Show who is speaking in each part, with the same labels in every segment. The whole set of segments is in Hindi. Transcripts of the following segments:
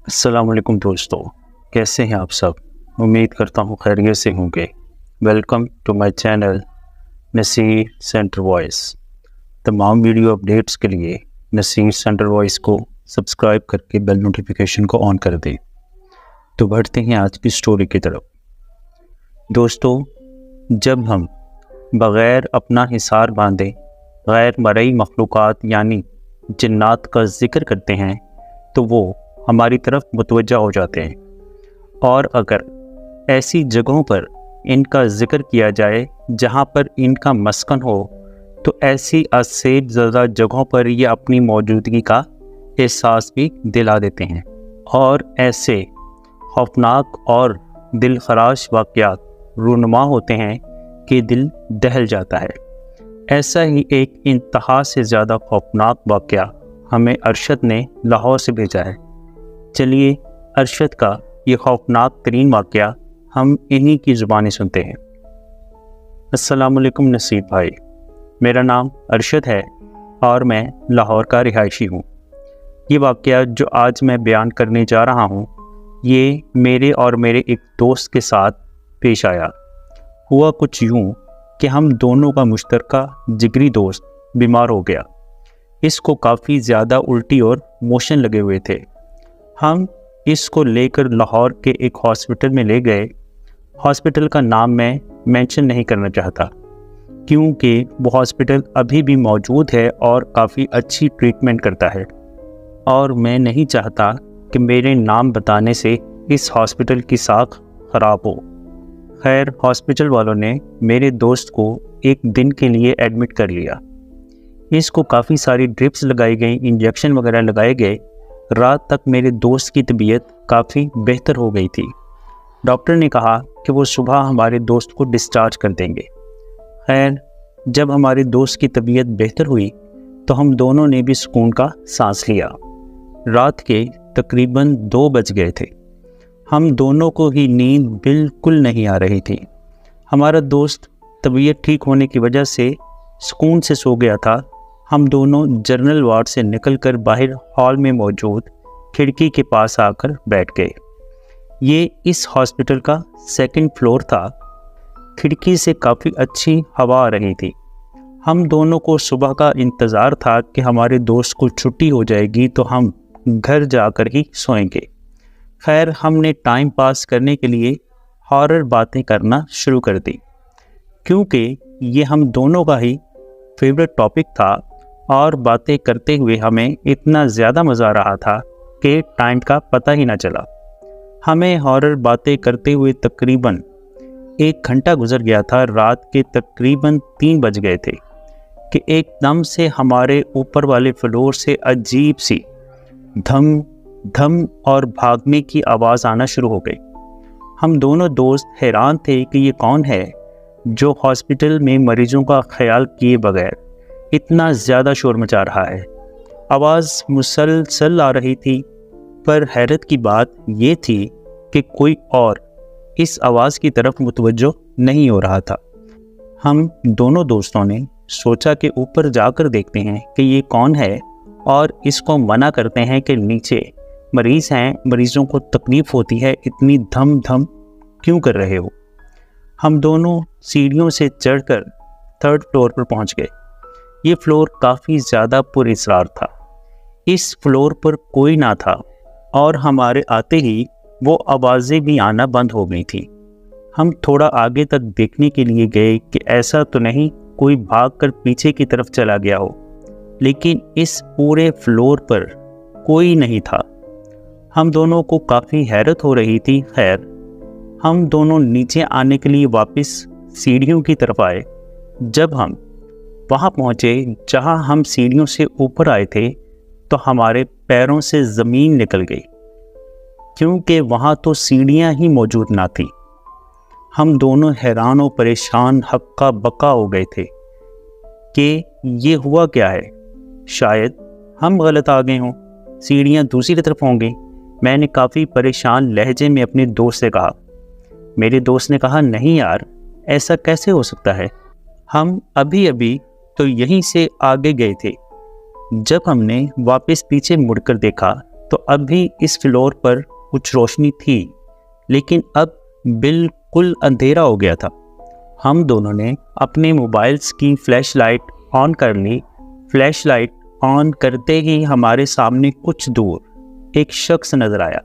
Speaker 1: अस्सलाम वालेकुम दोस्तों, कैसे हैं आप सब। उम्मीद करता हूँ खैरियत से होंगे। Welcome to my channel Naseer centre voice. तमाम वीडियो अपडेट्स के लिए नसीर सेंटर वॉइस को सब्सक्राइब करके बेल नोटिफिकेशन को ऑन कर दें। तो बढ़ते हैं आज की स्टोरी की तरफ। दोस्तों, जब हम बग़ैर अपना हिसार बांधे गैर मरई मखलूक़ात यानी जिन्नात का ज़िक्र करते हैं तो वो हमारी तरफ मुतवज्जा हो जाते हैं, और अगर ऐसी जगहों पर इनका ज़िक्र किया जाए जहाँ पर इनका मस्कन हो तो ऐसी असेब ज़्यादा जगहों पर ये अपनी मौजूदगी का एहसास भी दिला देते हैं, और ऐसे खौफनाक और दिलखराश वाक़यात रूनुमा होते हैं कि दिल दहल जाता है। ऐसा ही एक इंतहा से ज़्यादा खौफनाक वाक़या हमें अरशद ने लाहौर से भेजा है। चलिए अरशद का ये खौफनाक तरीन वाक़या हम इन्हीं की ज़ुबानी सुनते हैं। अस्सलाम वालेकुम नसीर भाई, मेरा नाम अरशद है और मैं लाहौर का रिहायशी हूँ। ये वाक़या जो आज मैं बयान करने जा रहा हूँ ये मेरे और मेरे एक दोस्त के साथ पेश आया। हुआ कुछ यूँ कि हम दोनों का मुश्तरका जिगरी दोस्त बीमार हो गया। इसको काफ़ी ज़्यादा उल्टी और मोशन लगे हुए थे। हम इसको लेकर लाहौर के एक हॉस्पिटल में ले गए। हॉस्पिटल का नाम मैं मेंशन नहीं करना चाहता क्योंकि वो हॉस्पिटल अभी भी मौजूद है और काफ़ी अच्छी ट्रीटमेंट करता है, और मैं नहीं चाहता कि मेरे नाम बताने से इस हॉस्पिटल की साख ख़राब हो। खैर, हॉस्पिटल वालों ने मेरे दोस्त को एक दिन के लिए एडमिट कर लिया। इसको काफ़ी सारी ड्रिप्स लगाई गई, इंजेक्शन वगैरह लगाए गए। रात तक मेरे दोस्त की तबीयत काफ़ी बेहतर हो गई थी। डॉक्टर ने कहा कि वो सुबह हमारे दोस्त को डिस्चार्ज कर देंगे। खैर, जब हमारे दोस्त की तबीयत बेहतर हुई तो हम दोनों ने भी सुकून का सांस लिया। रात के तकरीबन 2 बज गए थे। हम दोनों को ही नींद बिल्कुल नहीं आ रही थी। हमारा दोस्त तबीयत ठीक होने की वजह से सुकून से सो गया था। हम दोनों जनरल वार्ड से निकलकर बाहर हॉल में मौजूद खिड़की के पास आकर बैठ गए। ये इस हॉस्पिटल का 2nd फ्लोर था। खिड़की से काफ़ी अच्छी हवा आ रही थी। हम दोनों को सुबह का इंतज़ार था कि हमारे दोस्त को छुट्टी हो जाएगी तो हम घर जाकर ही सोएंगे। खैर, हमने टाइम पास करने के लिए हॉरर बातें करना शुरू कर दी क्योंकि ये हम दोनों का ही फेवरेट टॉपिक था, और बातें करते हुए हमें इतना ज़्यादा मज़ा आ रहा था कि टाइम का पता ही ना चला। हमें हॉरर बातें करते हुए तकरीबन 1 घंटा गुजर गया था। रात के तकरीबन 3 बज गए थे कि एकदम से हमारे ऊपर वाले फ्लोर से अजीब सी धम धम और भागने की आवाज़ आना शुरू हो गई। हम दोनों दोस्त हैरान थे कि ये कौन है जो हॉस्पिटल में मरीजों का ख्याल किए बगैर इतना ज़्यादा शोर मचा रहा है। आवाज़ मुसलसल आ रही थी, पर हैरत की बात ये थी कि कोई और इस आवाज़ की तरफ मुतवज्जो नहीं हो रहा था। हम दोनों दोस्तों ने सोचा कि ऊपर जाकर देखते हैं कि ये कौन है, और इसको मना करते हैं कि नीचे मरीज़ हैं, मरीज़ों को तकलीफ़ होती है, इतनी धम धम क्यों कर रहे हो। हम दोनों सीढ़ियों से चढ़कर 3rd फ्लोर पर पहुंच गए। ये फ्लोर काफ़ी ज़्यादा पुरअसरार था। इस फ्लोर पर कोई ना था, और हमारे आते ही वो आवाज़ें भी आना बंद हो गई थी। हम थोड़ा आगे तक देखने के लिए गए कि ऐसा तो नहीं कोई भागकर पीछे की तरफ चला गया हो, लेकिन इस पूरे फ्लोर पर कोई नहीं था। हम दोनों को काफ़ी हैरत हो रही थी। खैर, हम दोनों नीचे आने के लिए वापस सीढ़ियों की तरफ आए। जब हम वहाँ पहुँचे जहाँ हम सीढ़ियों से ऊपर आए थे तो हमारे पैरों से ज़मीन निकल गई क्योंकि वहाँ तो सीढ़ियाँ ही मौजूद ना थी। हम दोनों हैरान और परेशान हक्का बक्का हो गए थे कि ये हुआ क्या है। शायद हम गलत आ गए हों, सीढ़ियाँ दूसरी तरफ होंगी। मैंने काफ़ी परेशान लहजे में अपने दोस्त से कहा। मेरे दोस्त ने कहा, नहीं यार, ऐसा कैसे हो सकता है, हम अभी अभी तो यहीं से आगे गए थे। जब हमने वापस पीछे मुड़कर देखा तो अभी इस फ्लोर पर कुछ रोशनी थी, लेकिन अब बिल्कुल अंधेरा हो गया था। हम दोनों ने अपने मोबाइल्स की फ्लैश लाइट ऑन कर ली। फ्लैश लाइट ऑन करते ही हमारे सामने कुछ दूर एक शख्स नजर आया।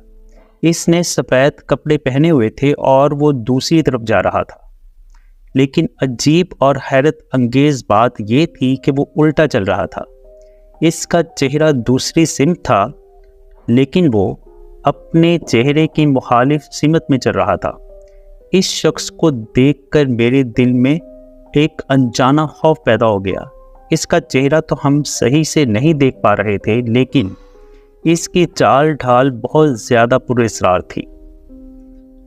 Speaker 1: इसने सफ़ेद कपड़े पहने हुए थे और वो दूसरी तरफ जा रहा था। लेकिन अजीब और हैरत अंगेज बात ये थी कि वो उल्टा चल रहा था। इसका चेहरा दूसरी सिमत था, लेकिन वो अपने चेहरे की मुखालिफ सिमत में चल रहा था। इस शख्स को देखकर मेरे दिल में एक अनजाना खौफ पैदा हो गया। इसका चेहरा तो हम सही से नहीं देख पा रहे थे, लेकिन इसकी चाल ढाल बहुत ज़्यादा पुरअसरार थी।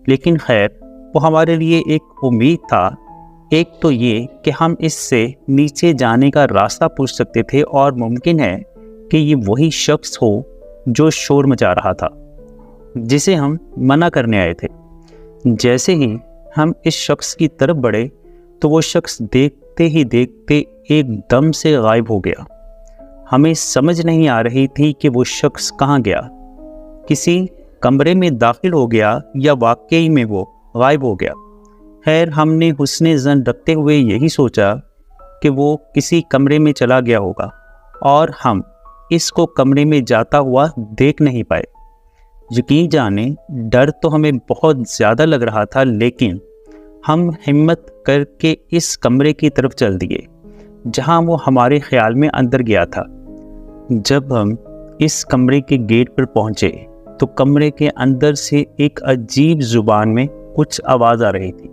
Speaker 1: लेकिन खैर, वो हमारे लिए एक उम्मीद था। एक तो ये कि हम इससे नीचे जाने का रास्ता पूछ सकते थे और मुमकिन है कि ये वही शख्स हो जो शोर मचा रहा था, जिसे हम मना करने आए थे। जैसे ही हम इस शख्स की तरफ बढ़े तो वो शख्स देखते ही देखते एकदम से गायब हो गया। हमें समझ नहीं आ रही थी कि वो शख्स कहाँ गया। किसी कमरे में दाखिल हो गया या वाकई में वो गायब हो गया। खैर, हमने हुस्ने ज़न रखते हुए यही सोचा कि वो किसी कमरे में चला गया होगा और हम इसको कमरे में जाता हुआ देख नहीं पाए। यकीन जाने, डर तो हमें बहुत ज़्यादा लग रहा था, लेकिन हम हिम्मत करके इस कमरे की तरफ चल दिए जहां वो हमारे ख्याल में अंदर गया था। जब हम इस कमरे के गेट पर पहुंचे तो कमरे के अंदर से एक अजीब ज़ुबान में कुछ आवाज़ आ रही थी।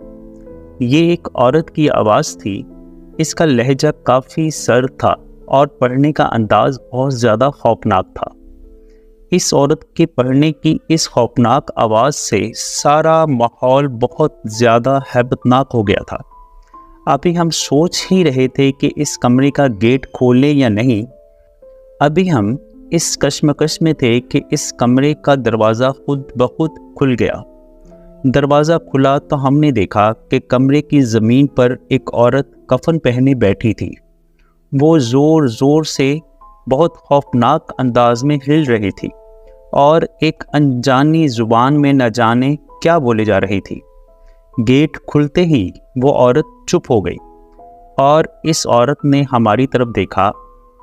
Speaker 1: ये एक औरत की आवाज़ थी। इसका लहजा काफ़ी सर्द था और पढ़ने का अंदाज़ बहुत ज़्यादा खौफनाक था। इस औरत के पढ़ने की इस खौफनाक आवाज़ से सारा माहौल बहुत ज़्यादा हैबतनाक हो गया था। अभी हम सोच ही रहे थे कि इस कमरे का गेट खोलें या नहीं। अभी हम इस कश्मकश में थे कि इस कमरे का दरवाज़ा खुद ब खुद खुल गया। दरवाज़ा खुला तो हमने देखा कि कमरे की ज़मीन पर एक औरत कफन पहने बैठी थी। वो ज़ोर ज़ोर से बहुत खौफनाक अंदाज में हिल रही थी और एक अनजानी ज़ुबान में न जाने क्या बोले जा रही थी। गेट खुलते ही वो औरत चुप हो गई और इस औरत ने हमारी तरफ देखा।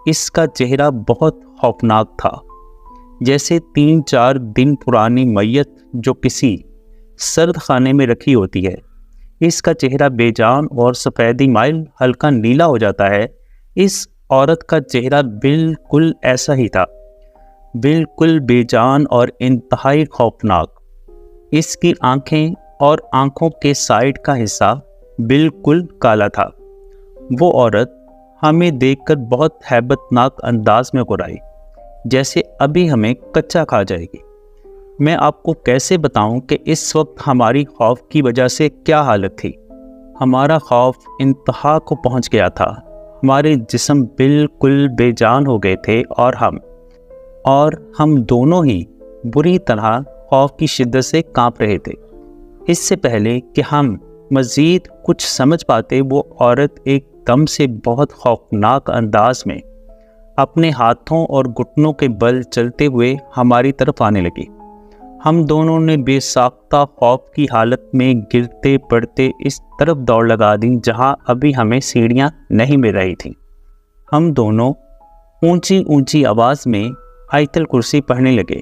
Speaker 1: इसका चेहरा बहुत खौफनाक था, जैसे 3-4 दिन पुरानी मैयत जो किसी सर्द खाने में रखी होती है। इसका चेहरा बेजान और सफ़ेदी माइल हल्का नीला हो जाता है। इस औरत का चेहरा बिल्कुल ऐसा ही था, बिल्कुल बेजान और इंतहाई खौफनाक। इसकी आंखें और आंखों के साइड का हिस्सा बिल्कुल काला था। वो औरत हमें देखकर बहुत हैबतनाक अंदाज में मुस्कुराई, जैसे अभी हमें कच्चा खा जाएगी। मैं आपको कैसे बताऊं कि इस वक्त हमारी खौफ की वजह से क्या हालत थी। हमारा खौफ इंतहा को पहुंच गया था। हमारे जिस्म बिल्कुल बेजान हो गए थे और हम दोनों ही बुरी तरह खौफ की शिद्दत से कांप रहे थे। इससे पहले कि हम मज़ीद कुछ समझ पाते, वो औरत एकदम से बहुत खौफनाक अंदाज में अपने हाथों और घुटनों के बल चलते हुए हमारी तरफ आने लगी। हम दोनों ने बेसाख्ता खौफ की हालत में गिरते पड़ते इस तरफ दौड़ लगा दी जहां अभी हमें सीढ़ियां नहीं मिल रही थीं। हम दोनों ऊंची ऊंची आवाज़ में आयतल कुर्सी पढ़ने लगे।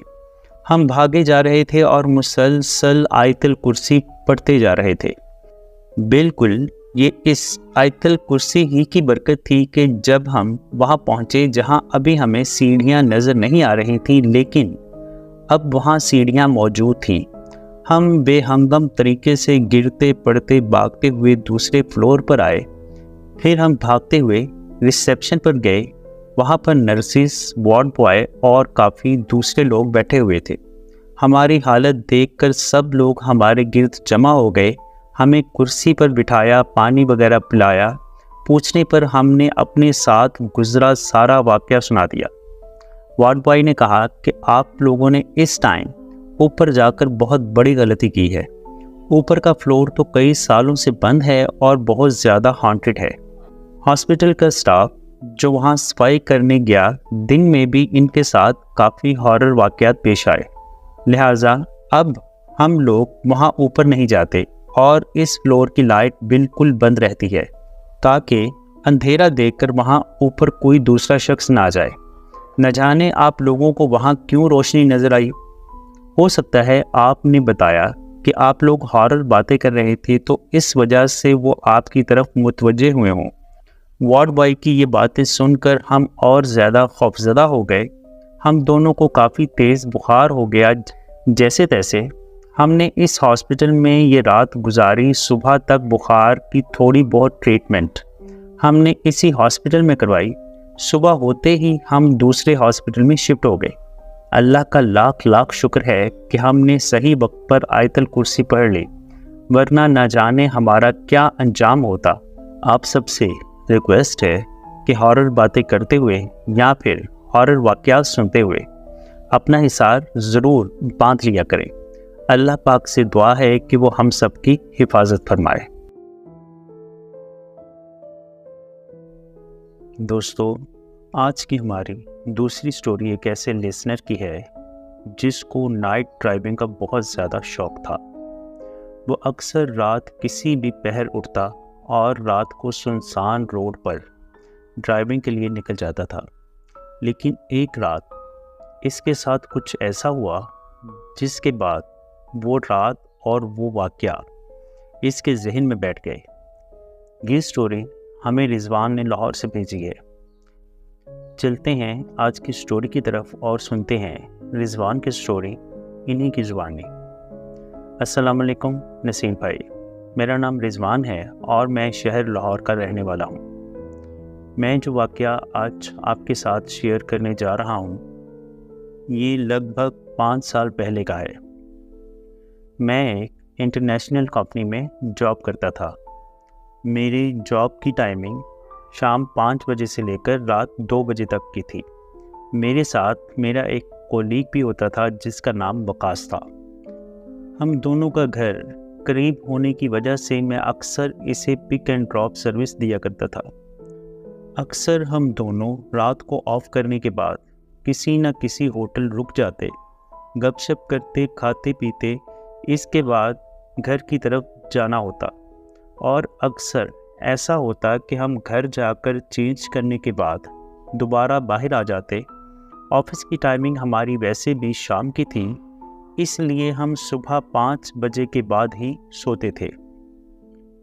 Speaker 1: हम भागे जा रहे थे और मुसलसल आयतल कुर्सी पढ़ते जा रहे थे। बिल्कुल ये इस आयतल कुर्सी ही की बरकत थी कि जब हम वहाँ पहुँचे जहाँ अभी हमें सीढ़ियाँ नज़र नहीं आ रही थी, लेकिन अब वहाँ सीढ़ियाँ मौजूद थीं। हम बेहंगम तरीके से गिरते पड़ते भागते हुए दूसरे फ्लोर पर आए। फिर हम भागते हुए रिसेप्शन पर गए। वहाँ पर नर्सिस, वार्ड बॉय और काफ़ी दूसरे लोग बैठे हुए थे। हमारी हालत देखकर सब लोग हमारे गिर्द जमा हो गए। हमें कुर्सी पर बिठाया, पानी वगैरह पिलाया। पूछने पर हमने अपने साथ गुजरा सारा वाक़या सुना दिया। वार्ड बॉय ने कहा कि आप लोगों ने इस टाइम ऊपर जाकर बहुत बड़ी गलती की है। ऊपर का फ्लोर तो कई सालों से बंद है और बहुत ज़्यादा हॉन्टेड है। हॉस्पिटल का स्टाफ जो वहाँ सफाई करने गया, दिन में भी इनके साथ काफ़ी हॉरर वाक़यात पेश आए। लिहाजा अब हम लोग वहाँ ऊपर नहीं जाते और इस फ्लोर की लाइट बिल्कुल बंद रहती है ताकि अंधेरा देखकर वहाँ ऊपर कोई दूसरा शख्स ना जाए। न जाने आप लोगों को वहाँ क्यों रोशनी नज़र आई। हो सकता है आपने बताया कि आप लोग हॉरर बातें कर रहे थे तो इस वजह से वो आपकी तरफ मुतवज्जे हुए हों। वार्ड बॉय की ये बातें सुनकर हम और ज़्यादा खौफज़दा हो गए। हम दोनों को काफ़ी तेज़ बुखार हो गया। जैसे तैसे हमने इस हॉस्पिटल में ये रात गुजारी। सुबह तक बुखार की थोड़ी बहुत ट्रीटमेंट हमने इसी हॉस्पिटल में करवाई। सुबह होते ही हम दूसरे हॉस्पिटल में शिफ्ट हो गए। अल्लाह का लाख लाख शुक्र है कि हमने सही वक्त पर आयतल कुर्सी पढ़ ली, वरना न जाने हमारा क्या अंजाम होता। आप सबसे रिक्वेस्ट है कि हॉरर बातें करते हुए या फिर हॉरर वाक़यात सुनते हुए अपना हिसार ज़रूर बांध लिया करें। अल्लाह पाक से दुआ है कि वो हम सब की हिफाजत फरमाए। दोस्तों, आज की हमारी दूसरी स्टोरी एक ऐसे लिसनर की है जिसको नाइट ड्राइविंग का बहुत ज़्यादा शौक़ था। वो अक्सर रात किसी भी पहर उठता और रात को सुनसान रोड पर ड्राइविंग के लिए निकल जाता था। लेकिन एक रात इसके साथ कुछ ऐसा हुआ जिसके बाद वो रात और वो वाक़या इसके जहन में बैठ गए। ये स्टोरी हमें रिजवान ने लाहौर से भेजी है। चलते हैं आज की स्टोरी की तरफ और सुनते हैं रिजवान की स्टोरी इन्हीं की ज़ुबानी। अस्सलाम वालेकुम नसीम भाई, मेरा नाम रिजवान है और मैं शहर लाहौर का रहने वाला हूँ। मैं जो वाक़या आज आपके साथ शेयर करने जा रहा हूँ ये लगभग 5 साल पहले का है। मैं एक इंटरनेशनल कंपनी में जॉब करता था। मेरी जॉब की टाइमिंग शाम 5 बजे से लेकर रात 2 बजे तक की थी। मेरे साथ मेरा एक कोलीग भी होता था जिसका नाम वकास था। हम दोनों का घर करीब होने की वजह से मैं अक्सर इसे पिक एंड ड्रॉप सर्विस दिया करता था। अक्सर हम दोनों रात को ऑफ करने के बाद किसी न किसी होटल रुक जाते, गपशप करते, खाते पीते, इसके बाद घर की तरफ जाना होता। और अक्सर ऐसा होता कि हम घर जाकर चेंज करने के बाद दोबारा बाहर आ जाते। ऑफिस की टाइमिंग हमारी वैसे भी शाम की थी, इसलिए हम सुबह 5 बजे के बाद ही सोते थे।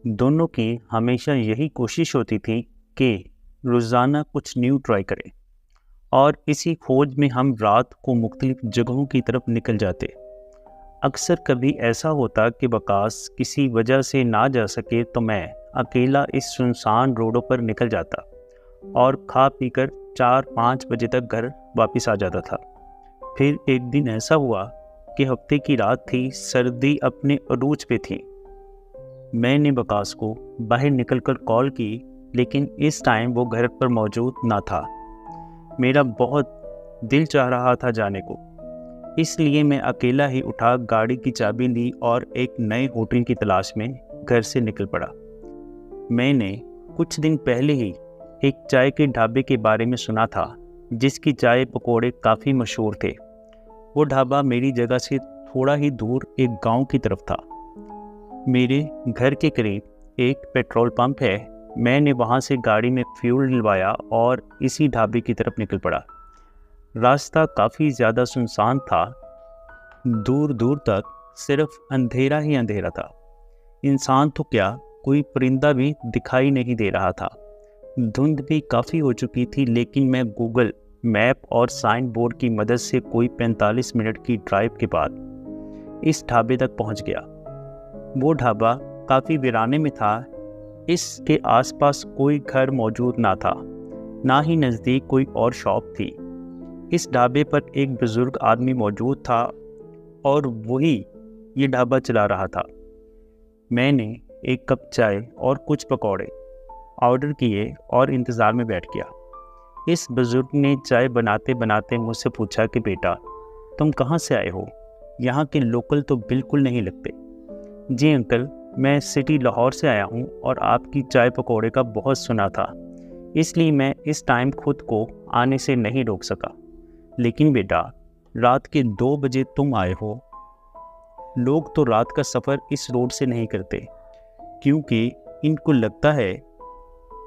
Speaker 1: दोनों की हमेशा यही कोशिश होती थी कि रोज़ाना कुछ न्यू ट्राई करें और इसी खोज में हम रात को मुख्तलिफ जगहों की तरफ निकल जाते। अक्सर कभी ऐसा होता कि वकास किसी वजह से ना जा सके तो मैं अकेला इस सुनसान रोडों पर निकल जाता और खा पीकर 4-5 बजे तक घर वापस आ जाता था। फिर एक दिन ऐसा हुआ कि हफ्ते की रात थी, सर्दी अपने अरूज पे थी। मैंने वकास को बाहर निकलकर कॉल की, लेकिन इस टाइम वो घर पर मौजूद ना था। मेरा बहुत दिल चाह रहा था जाने को, इसलिए मैं अकेला ही उठा, गाड़ी की चाबी ली और एक नए होटल की तलाश में घर से निकल पड़ा। मैंने कुछ दिन पहले ही एक चाय के ढाबे के बारे में सुना था जिसकी चाय पकौड़े काफ़ी मशहूर थे। वो ढाबा मेरी जगह से थोड़ा ही दूर एक गांव की तरफ था। मेरे घर के करीब एक पेट्रोल पंप है। मैंने वहां से गाड़ी में फ्यूल डलवाया और इसी ढाबे की तरफ निकल पड़ा। रास्ता काफ़ी ज़्यादा सुनसान था। दूर दूर तक सिर्फ अंधेरा ही अंधेरा था। इंसान तो क्या, कोई परिंदा भी दिखाई नहीं दे रहा था। धुंध भी काफ़ी हो चुकी थी, लेकिन मैं गूगल मैप और साइन बोर्ड की मदद से कोई 45 मिनट की ड्राइव के बाद इस ढाबे तक पहुंच गया। वो ढाबा काफ़ी वीराने में था। इसके आसपास कोई घर मौजूद ना था, ना ही नज़दीक कोई और शॉप थी। इस ढाबे पर एक बुज़ुर्ग आदमी मौजूद था और वही ये ढाबा चला रहा था। मैंने एक कप चाय और कुछ पकौड़े ऑर्डर किए और इंतज़ार में बैठ गया। इस बुज़ुर्ग ने चाय बनाते बनाते मुझसे पूछा कि बेटा, तुम कहाँ से आए हो? यहाँ के लोकल तो बिल्कुल नहीं लगते। जी अंकल, मैं सिटी लाहौर से आया हूँ और आपकी चाय पकौड़े का बहुत सुना था, इसलिए मैं इस टाइम खुद को आने से नहीं रोक सका। लेकिन बेटा, रात के 2 बजे तुम आए हो। लोग तो रात का सफ़र इस रोड से नहीं करते, क्योंकि इनको लगता है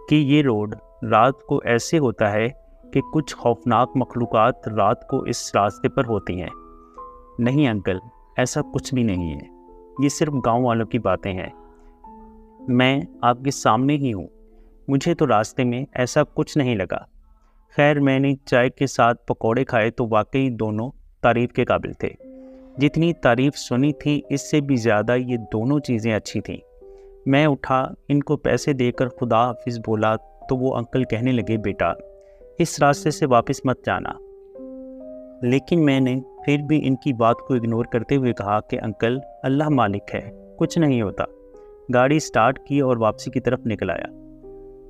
Speaker 1: कि ये रोड रात को ऐसे होता है कि कुछ खौफनाक मखलूक़ात रात को इस रास्ते पर होती हैं। नहीं अंकल, ऐसा कुछ भी नहीं है। ये सिर्फ गांव वालों की बातें हैं। मैं आपके सामने ही हूँ। मुझे तो रास्ते में ऐसा कुछ नहीं लगा। खैर, मैंने चाय के साथ पकौड़े खाए तो वाकई दोनों तारीफ़ के काबिल थे। जितनी तारीफ़ सुनी थी, इससे भी ज़्यादा ये दोनों चीज़ें अच्छी थीं। मैं उठा, इनको पैसे देकर खुदा हाफिज़ बोला तो वो अंकल कहने लगे, बेटा इस रास्ते से वापस मत जाना। लेकिन मैंने फिर भी इनकी बात को इग्नोर करते हुए कहा कि अंकल, अल्लाह मालिक है, कुछ नहीं होता। गाड़ी स्टार्ट की और वापसी की तरफ निकल आया।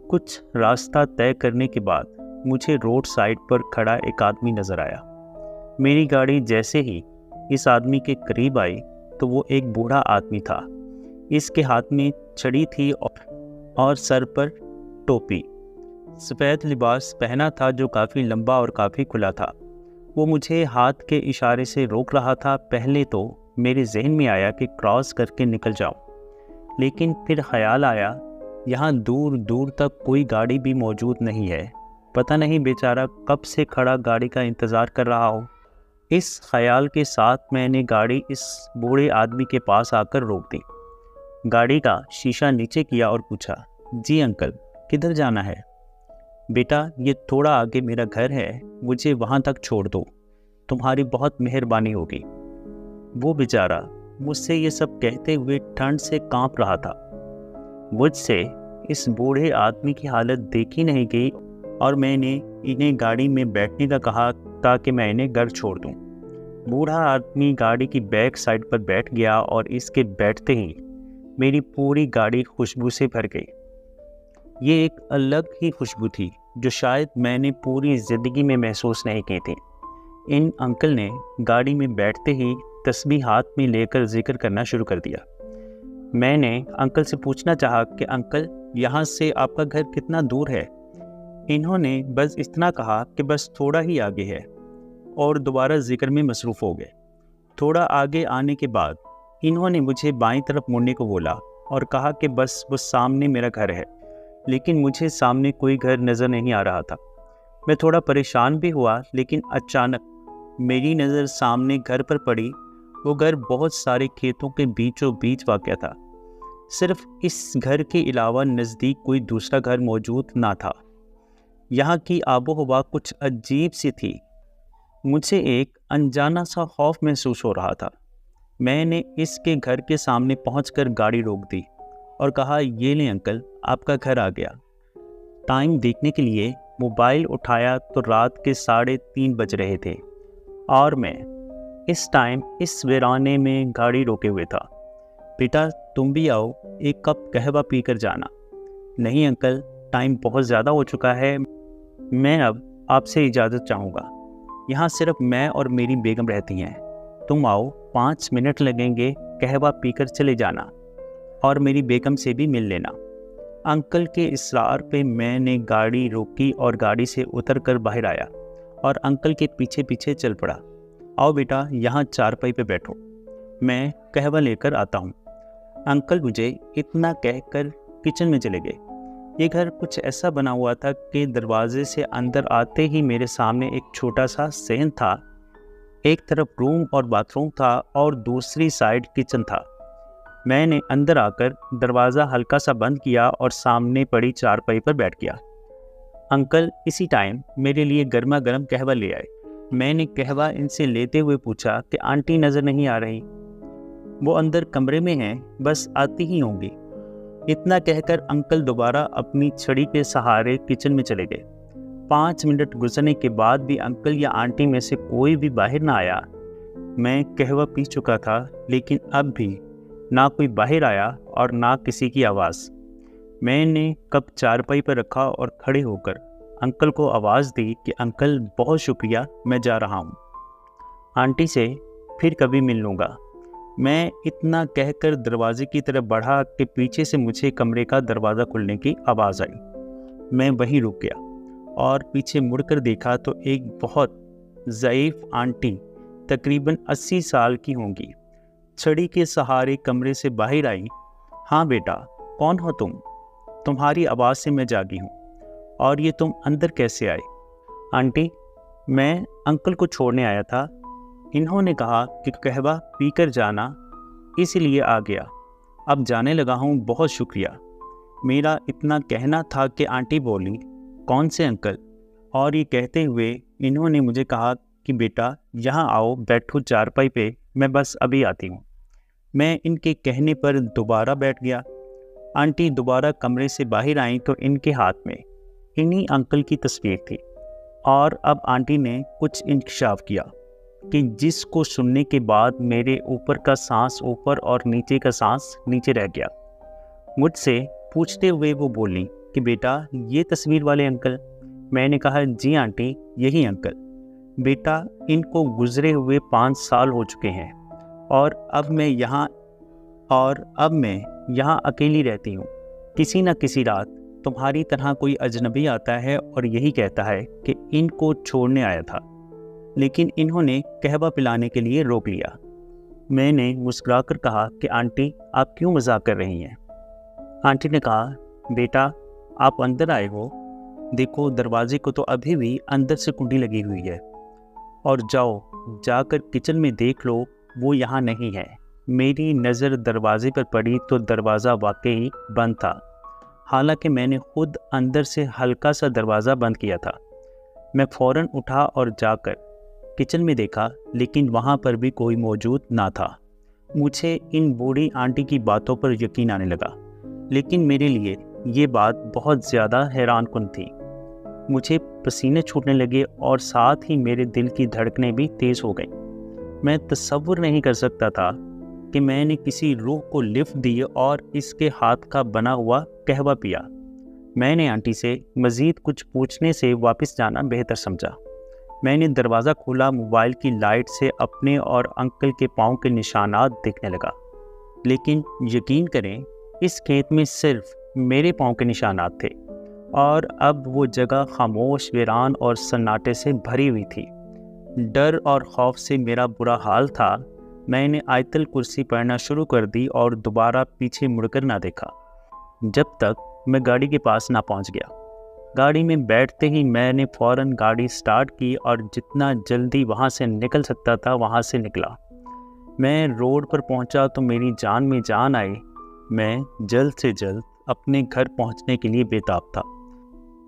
Speaker 1: कुछ रास्ता तय करने के बाद मुझे रोड साइड पर खड़ा एक आदमी नज़र आया। मेरी गाड़ी जैसे ही इस आदमी के करीब आई तो वो एक बूढ़ा आदमी था। इसके हाथ में छड़ी थी और सर पर टोपी। सफ़ेद लिबास पहना था जो काफ़ी लंबा और काफ़ी खुला था। वो मुझे हाथ के इशारे से रोक रहा था। पहले तो मेरे जहन में आया कि क्रॉस करके निकल जाऊं, लेकिन फिर ख्याल आया यहाँ दूर दूर तक कोई गाड़ी भी मौजूद नहीं है। पता नहीं बेचारा कब से खड़ा गाड़ी का इंतज़ार कर रहा हो। इस ख्याल के साथ मैंने गाड़ी इस बूढ़े आदमी के पास आकर रोक दी। गाड़ी का शीशा नीचे किया और पूछा, जी अंकल, किधर जाना है? बेटा, ये थोड़ा आगे मेरा घर है, मुझे वहाँ तक छोड़ दो, तुम्हारी बहुत मेहरबानी होगी। वो बेचारा मुझसे ये सब कहते हुए ठंड से कांप रहा था। मुझसे इस बूढ़े आदमी की हालत देखी नहीं गई और मैंने इन्हें गाड़ी में बैठने का कहा ताकि मैं इन्हें घर छोड़ दूं। बूढ़ा आदमी गाड़ी की बैक साइड पर बैठ गया और इसके बैठते ही मेरी पूरी गाड़ी खुशबू से भर गई। ये एक अलग ही खुशबू थी जो शायद मैंने पूरी ज़िंदगी में महसूस नहीं की थी। इन अंकल ने गाड़ी में बैठते ही तस्बीह हाथ में लेकर जिक्र करना शुरू कर दिया। मैंने अंकल से पूछना चाहा कि अंकल, यहाँ से आपका घर कितना दूर है? इन्होंने बस इतना कहा कि बस थोड़ा ही आगे है और दोबारा जिक्र में मसरूफ़ हो गए। थोड़ा आगे आने के बाद इन्होंने मुझे बाईं तरफ मुड़ने को बोला और कहा कि बस वो सामने मेरा घर है। लेकिन मुझे सामने कोई घर नज़र नहीं आ रहा था। मैं थोड़ा परेशान भी हुआ, लेकिन अचानक मेरी नज़र सामने घर पर पड़ी। वो घर बहुत सारे खेतों के बीचों बीच वाक़या था। सिर्फ इस घर के अलावा नज़दीक कोई दूसरा घर मौजूद ना था। यहाँ की आबो हवा कुछ अजीब सी थी। मुझे एक अनजाना सा खौफ महसूस हो रहा था। मैंने इसके घर के सामने पहुंचकर गाड़ी रोक दी और कहा, ये लें अंकल, आपका घर आ गया। टाइम देखने के लिए मोबाइल उठाया तो रात के 3:30 बज रहे थे और मैं इस टाइम इस वीराने में गाड़ी रोके हुए था। बेटा, तुम भी आओ, एक कप कहवा पीकर जाना। नहीं अंकल, टाइम बहुत ज़्यादा हो चुका है, मैं अब आपसे इजाज़त चाहूँगा। यहाँ सिर्फ मैं और मेरी बेगम रहती हैं। तुम आओ, 5 मिनट लगेंगे, कहवा पीकर चले जाना और मेरी बेगम से भी मिल लेना। अंकल के इसरार पे मैंने गाड़ी रोकी और गाड़ी से उतरकर बाहर आया और अंकल के पीछे पीछे चल पड़ा। आओ बेटा, यहाँ चारपाई पे बैठो, मैं कहवा लेकर आता हूँ। अंकल मुझे इतना कहकर किचन में चले गए। ये घर कुछ ऐसा बना हुआ था कि दरवाजे से अंदर आते ही मेरे सामने एक छोटा सा सहन था। एक तरफ रूम और बाथरूम था और दूसरी साइड किचन था। मैंने अंदर आकर दरवाज़ा हल्का सा बंद किया और सामने पड़ी चारपाई पर बैठ गया। अंकल इसी टाइम मेरे लिए गर्मा गर्म कहवा ले आए। मैंने कहवा इनसे लेते हुए पूछा कि आंटी नज़र नहीं आ रही? वो अंदर कमरे में हैं, बस आती ही होंगी। इतना कहकर अंकल दोबारा अपनी छड़ी के सहारे किचन में चले गए। 5 मिनट गुजरने के बाद भी अंकल या आंटी में से कोई भी बाहर ना आया। मैं कहवा पी चुका था, लेकिन अब भी ना कोई बाहर आया और ना किसी की आवाज़। मैंने कप चारपाई पर रखा और खड़े होकर अंकल को आवाज़ दी कि अंकल बहुत शुक्रिया, मैं जा रहा हूँ। आंटी से फिर कभी मिल लूँगा। मैं इतना कहकर दरवाजे की तरफ बढ़ा कि पीछे से मुझे कमरे का दरवाज़ा खुलने की आवाज़ आई। मैं वहीं रुक गया और पीछे मुड़कर देखा तो एक बहुत ज़ईफ़ आंटी, तकरीबन 80 साल की होंगी, छड़ी के सहारे कमरे से बाहर आई। हाँ बेटा, कौन हो तुम? तुम्हारी आवाज़ से मैं जागी हूँ। और ये तुम अंदर कैसे आए? आंटी, मैं अंकल को छोड़ने आया था। इन्होंने कहा कि कहवा पीकर जाना, इसलिए आ गया। अब जाने लगा हूँ, बहुत शुक्रिया। मेरा इतना कहना था कि आंटी बोली, कौन से अंकल? और ये कहते हुए इन्होंने मुझे कहा कि बेटा यहाँ आओ, बैठो चारपाई पे, मैं बस अभी आती हूँ। मैं इनके कहने पर दोबारा बैठ गया। आंटी दोबारा कमरे से बाहर आई तो इनके हाथ में इन्हीं अंकल की तस्वीर थी। और अब आंटी ने कुछ इंकशाफ किया कि जिसको सुनने के बाद मेरे ऊपर का सांस ऊपर और नीचे का सांस नीचे रह गया। मुझसे पूछते हुए वो बोली कि बेटा ये तस्वीर वाले अंकल? मैंने कहा जी आंटी, यही अंकल। बेटा इनको गुजरे हुए 5 साल हो चुके हैं और अब मैं यहाँ अकेली रहती हूँ। किसी न किसी रात तुम्हारी तरह कोई अजनबी आता है और यही कहता है कि इनको छोड़ने आया था, लेकिन इन्होंने कहवा पिलाने के लिए रोक लिया। मैंने मुस्कुराकर कहा कि आंटी आप क्यों मजाक कर रही हैं? आंटी ने कहा बेटा आप अंदर आए हो, देखो दरवाजे को तो अभी भी अंदर से कुंडी लगी हुई है, और जाकर किचन में देख लो, वो यहाँ नहीं है। मेरी नज़र दरवाजे पर पड़ी तो दरवाज़ा वाकई बंद था, हालांकि मैंने खुद अंदर से हल्का सा दरवाज़ा बंद किया था। मैं फ़ौरन उठा और जाकर किचन में देखा, लेकिन वहाँ पर भी कोई मौजूद ना था। मुझे इन बूढ़ी आंटी की बातों पर यकीन आने लगा, लेकिन मेरे लिए ये बात बहुत ज़्यादा हैरानकुन थी। मुझे पसीने छूटने लगे और साथ ही मेरे दिल की धड़कनें भी तेज़ हो गईं। मैं तसव्वुर नहीं कर सकता था कि मैंने किसी रूह को लिफ्ट दी और इसके हाथ का बना हुआ कहवा पिया। मैंने आंटी से मज़ीद कुछ पूछने से वापस जाना बेहतर समझा। मैंने दरवाज़ा खोला, मोबाइल की लाइट से अपने और अंकल के पाँव के निशानात दिखने लगा, लेकिन यकीन करें इस खेत में सिर्फ मेरे पाँव के निशानात थे और अब वो जगह खामोश, वीरान और सन्नाटे से भरी हुई थी। डर और खौफ से मेरा बुरा हाल था। मैंने आयतल कुर्सी पढ़ना शुरू कर दी और दोबारा पीछे मुड़कर ना देखा, जब तक मैं गाड़ी के पास ना पहुंच गया। गाड़ी में बैठते ही मैंने फ़ौरन गाड़ी स्टार्ट की और जितना जल्दी वहां से निकल सकता था वहां से निकला। मैं रोड पर पहुंचा तो मेरी जान में जान आई। मैं जल्द से जल्द अपने घर पहुंचने के लिए बेताब था।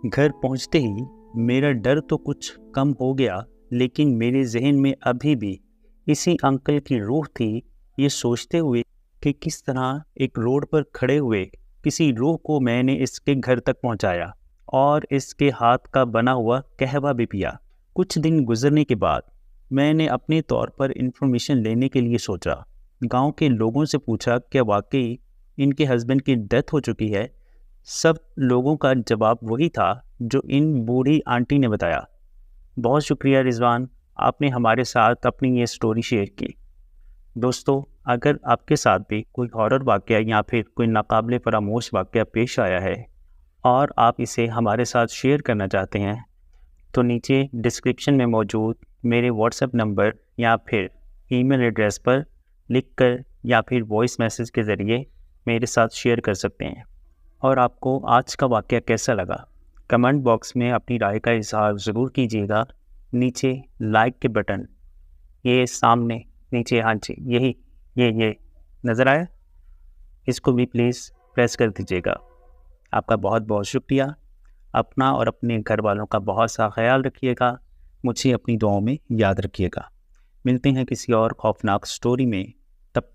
Speaker 1: घर पहुंचते ही मेरा डर तो कुछ कम हो गया, लेकिन मेरे जहन में अभी भी इसी अंकल की रूह थी, ये सोचते हुए कि किस तरह एक रोड पर खड़े हुए किसी रूह को मैंने इसके घर तक पहुंचाया और इसके हाथ का बना हुआ कहवा भी पिया। कुछ दिन गुजरने के बाद मैंने अपने तौर पर इंफॉर्मेशन लेने के लिए सोचा। गांव के लोगों से पूछा क्या वाकई इनके हस्बैंड की डेथ हो चुकी है। सब लोगों का जवाब वही था जो इन बूढ़ी आंटी ने बताया। बहुत शुक्रिया रिजवान, आपने हमारे साथ अपनी ये स्टोरी शेयर की। दोस्तों, अगर आपके साथ भी कोई हॉरर वाक़या या फिर कोई नाकाबिले फरामोश वाक़या पेश आया है और आप इसे हमारे साथ शेयर करना चाहते हैं, तो नीचे डिस्क्रिप्शन में मौजूद मेरे व्हाट्सएप नंबर या फिर ईमेल एड्रेस पर लिखकर या फिर वॉइस मैसेज के ज़रिए मेरे साथ शेयर कर सकते हैं। और आपको आज का वाक़या कैसा लगा, कमेंट बॉक्स में अपनी राय का इज़हार ज़रूर कीजिएगा। नीचे लाइक के बटन, ये सामने नीचे, हाँ जी यही ये नज़र आया, इसको भी प्लीज़ प्रेस कर दीजिएगा। आपका बहुत बहुत शुक्रिया। अपना और अपने घर वालों का बहुत सा ख्याल रखिएगा। मुझे अपनी दुआओं में याद रखिएगा। मिलते हैं किसी और खौफनाक स्टोरी में। तब